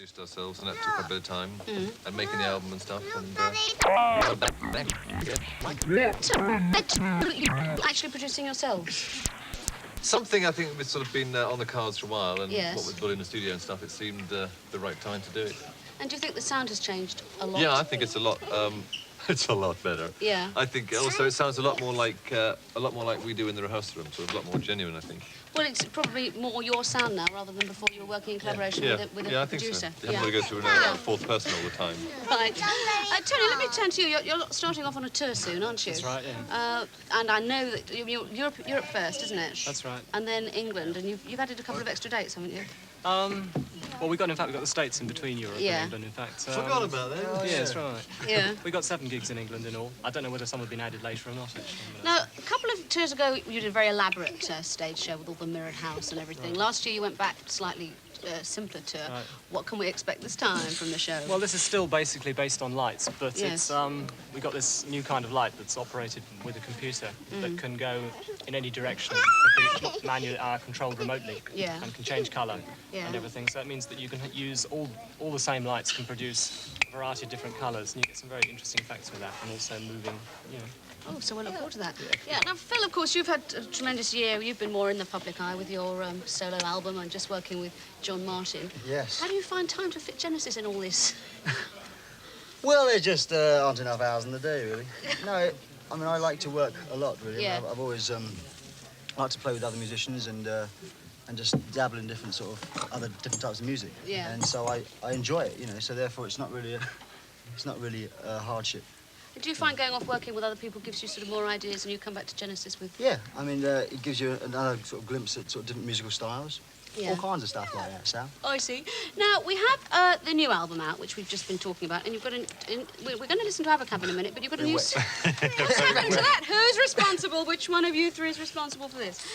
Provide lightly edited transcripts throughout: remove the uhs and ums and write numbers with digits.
introduced ourselves, and that took a bit of time, and making the album and stuff, and... Actually producing yourselves? Something I think we've sort of been on the cards for a while, and Yes. what we've got in the studio and stuff, it seemed the right time to do it. And do you think the sound has changed a lot? Yeah, I think it's a lot. It's a lot better. Yeah. I think also it sounds a lot more like we do in the rehearsal room, so a lot more genuine, I think. Well, it's probably more your sound now rather than before you were working in collaboration with a I think producer. so. You haven't got to go through a fourth person all the time. Right. Tony, let me turn to you. You're starting off on a tour soon, aren't you? That's right, yeah. And I know that Europe first, isn't it? That's right. And then England, and you've added a couple of extra dates, haven't you? Well, we got the States in between Europe and England, in fact. Forgot about that. Yeah, that's right. Yeah. We got 7 gigs in England in all. I don't know whether some have been added later or not, actually. Now, a couple of tours ago, you did a very elaborate stage show with all the mirrored house and everything. Right. Last year, you went back slightly simpler tour. Right. What can we expect this time from the show? Well, this is still basically based on lights, but yes. it's we got this new kind of light that's operated with a computer that can go in any direction, manually controlled remotely, and can change colour and everything. So that means that you can use all the same lights can produce a variety of different colours, and you get some very interesting effects with that, and also moving, you know. Oh, so we'll look forward to that. Yeah. Now, Phil, of course, you've had a tremendous year. You've been more in the public eye with your solo album and just working with John Martin. Yes. How do you find time to fit Genesis in all this? Well, there just aren't enough hours in the day, really. No, I mean, I like to work a lot, really. Yeah. I've always liked to play with other musicians and just dabble in different different types of music. Yeah. And so I enjoy it, you know. So therefore, it's not really a hardship. Do you find going off working with other people gives you sort of more ideas and you come back to Genesis with... Yeah, I mean, it gives you another sort of glimpse at sort of different musical styles. Yeah. All kinds of stuff like that, Sal. Oh, I see. Now, we have the new album out, which we've just been talking about, and you've got we're going to listen to Abacab in a minute, but you've got a new... What's happened to that? Who's responsible? Which one of you three is responsible for this?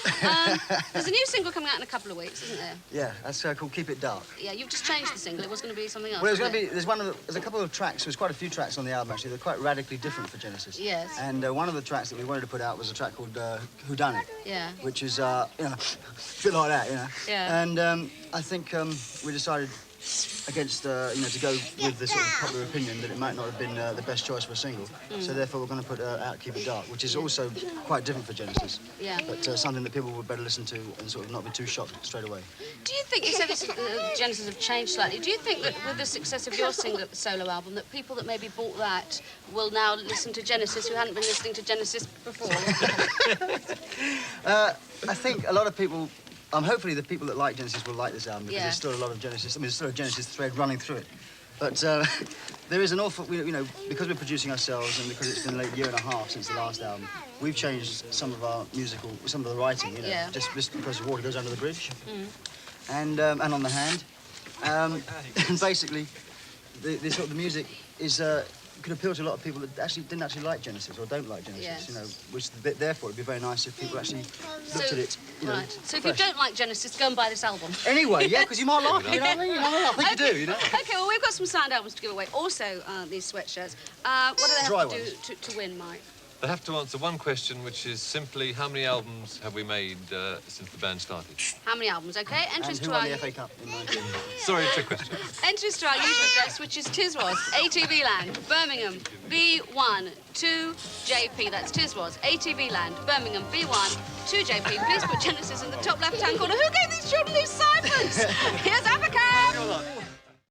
There's a new single coming out in a couple of weeks, isn't there? Yeah, that's called Keep It Dark. Yeah, you've just changed the single. It was going to be something else. Well, it was going to be... There's a couple of tracks. There's quite a few tracks on the album, actually. They're quite radically different for Genesis. Yes. And one of the tracks that we wanted to put out was a track called Whodunit. Yeah. Which is, you know, a bit like that, you know. Yeah. And I think we decided against, you know, to go with the sort of popular opinion that it might not have been the best choice for a single. So therefore we're going to put out Keep It Dark, which is also quite different for Genesis. Yeah. But something that people would better listen to and sort of not be too shocked straight away. Do you think, you said this, Genesis have changed slightly, do you think that with the success of your solo album, that people that maybe bought that will now listen to Genesis who hadn't been listening to Genesis before? I think a lot of people... hopefully the people that like Genesis will like this album because there's still a lot of Genesis. I mean, there's still a Genesis thread running through it. But there is an awful, you know, because we're producing ourselves and because it's been a year and a half since the last album, we've changed some of the writing, you know, just because the water goes under the bridge, and on the hand, and basically, the music is. Could appeal to a lot of people that didn't actually like Genesis or don't like Genesis, you know, which therefore it'd be very nice if people actually looked at it, you know. Right. So if you don't like Genesis, go and buy this album. Anyway, yeah, because you might like it, you know what I mean? I think you do, you know. Okay, well, we've got some signed albums to give away. Also, these sweatshirts. What do they have to do to win, Mike? They have to answer one question, which is simply, how many albums have we made since the band started? How many albums, OK? And who won the FA Cup in 19... Sorry, trick question. Entry to our usual address, which is Tiswas, ATV Land, Birmingham, B1 2JP. That's Tiswas, ATV Land, Birmingham, B1 2JP. Please put Genesis in the top left-hand corner. Who gave these children these ciphers? Here's Abacab!